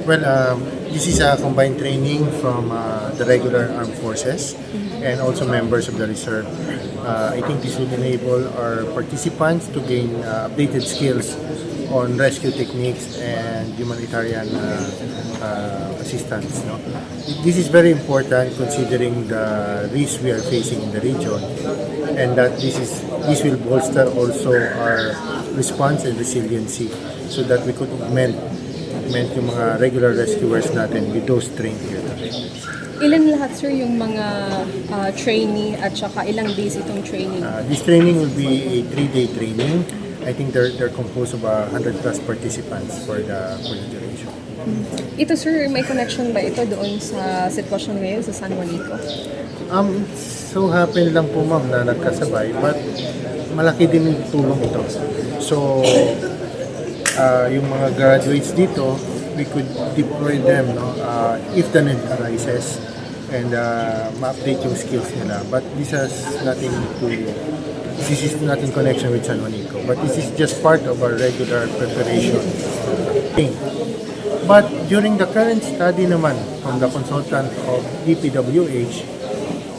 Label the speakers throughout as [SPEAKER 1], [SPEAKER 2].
[SPEAKER 1] Well, this is a combined training from the regular armed forces and also members of the reserve. I think this will enable our participants to gain updated skills on rescue techniques and humanitarian assistance. No? This is very important considering the risks we are facing in the region, and that this will bolster also our response and resiliency so that we could augment yung mga regular rescuers natin with those trained here today.
[SPEAKER 2] Ilan lahat, sir, yung mga trainee at saka ilang days itong training?
[SPEAKER 1] This training will be a 3-day training. I think they're composed of 100 plus participants for the duration.
[SPEAKER 2] Ito, sir, may connection ba ito doon sa sitwasyon ngayon sa San Juanico?
[SPEAKER 1] So happen lang po ma'am na nagkasabay, but malaki din yung tulong ito. So yung mga graduates dito, we could deploy them if the need arises and ma-update yung skills nila. But this is not in connection with San Juanico, but this is just part of our regular preparation. But during the current study naman from the consultant of DPWH,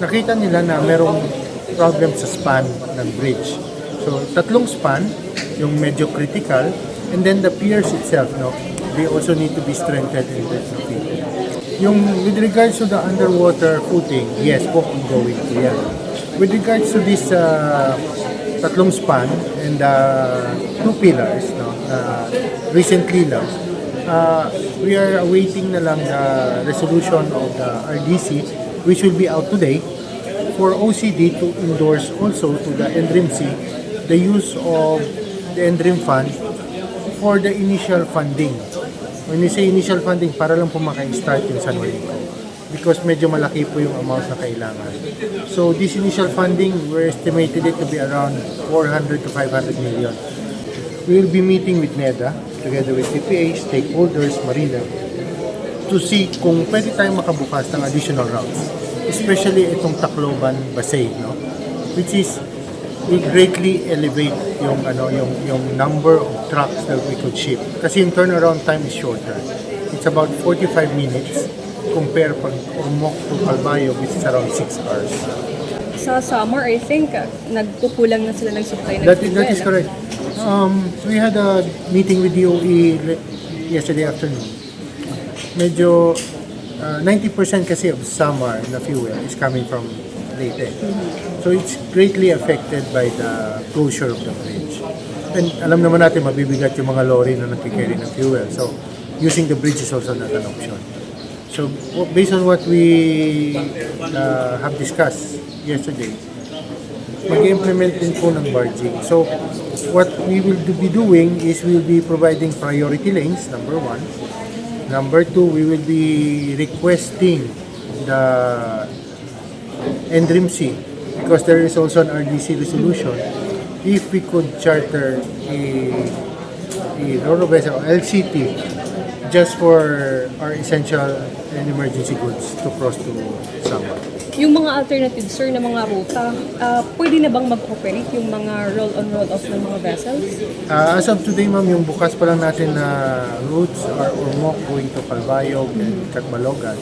[SPEAKER 1] nakita nila na merong problem sa span ng bridge. So, 3 span, yung medyo critical, and then the piers itself, they also need to be strengthened and retrofitted. Yung with regards to the underwater footing, yes po, ongoing po yan. With regards to this 3 span and 2 pillars, recently lang, we are awaiting na lang the resolution of the RDC, which will be out today, for OCD to endorse also to the NDRIMC the use of the NDRIM fund for the initial funding. When we say initial funding, para lang po maka-start yung San Juanico. Because medyo malaki po yung amount na kailangan. So this initial funding, we're estimated it to be around 400 to 500 million. We will be meeting with NEDA, together with CPA, stakeholders, Marina, to see kung pwede tayong makabukas ng additional routes. Especially itong Tacloban Basay, which is will greatly elevate yung number of trucks that we could ship. Kasi yung turnaround time is shorter. It's about 45 minutes compare pag Ormoc to Calbayo, which is around 6 hours.
[SPEAKER 2] Sa summer, I think, nagkukulang na sila ng supply ng
[SPEAKER 1] That is correct. We had a meeting with DOE yesterday afternoon. Medyo 90% kasi of summer na fuel is coming from Leyte. So it's greatly affected by the closure of the bridge. And alam naman natin mabibigat yung mga lorry na nagkikarry ng fuel. So using the bridge is also not an option. So based on what we have discussed yesterday, mag-implement din po ng barging. So what we will be doing is we will be providing priority lanes, number 1. Number 2, we will be requesting the NDRIMC, because there is also an RDC resolution, if we could charter a Roro vessel, LCT, just for our essential and emergency goods to cross to Samar.
[SPEAKER 2] Yung mga alternatives, sir, na mga ruta, pwede na bang mag-operate yung mga roll-on, roll-off ng mga vessels?
[SPEAKER 1] As of today, ma'am, yung bukas pa lang natin na routes are Ormoc going to Calbayog and Catbalogan.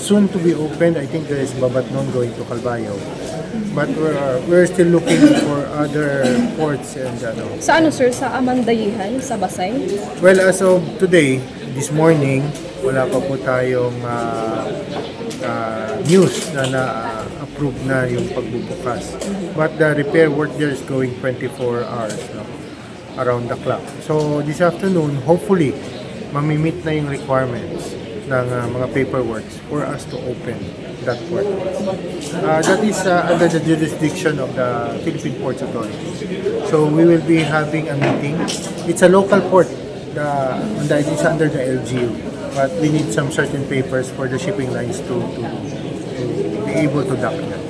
[SPEAKER 1] Soon to be opened, I think there is Babatnon going to Calbayog. But we're still looking for other ports and
[SPEAKER 2] Sa ano, sir? Sa Amandayihan? Sa Basay?
[SPEAKER 1] Well, as of today, this morning, wala pa po tayong news na na-approve na yung pagbubukas. But the repair work there is going 24 hours around the clock. So this afternoon, hopefully, mamimit na yung requirements ng mga paperwork for us to open that port. That is under the jurisdiction of the Philippine Ports Authority. So we will be having a meeting. It's a local port. It's under the LGU. But we need some certain papers for the shipping lines to be able to dock that.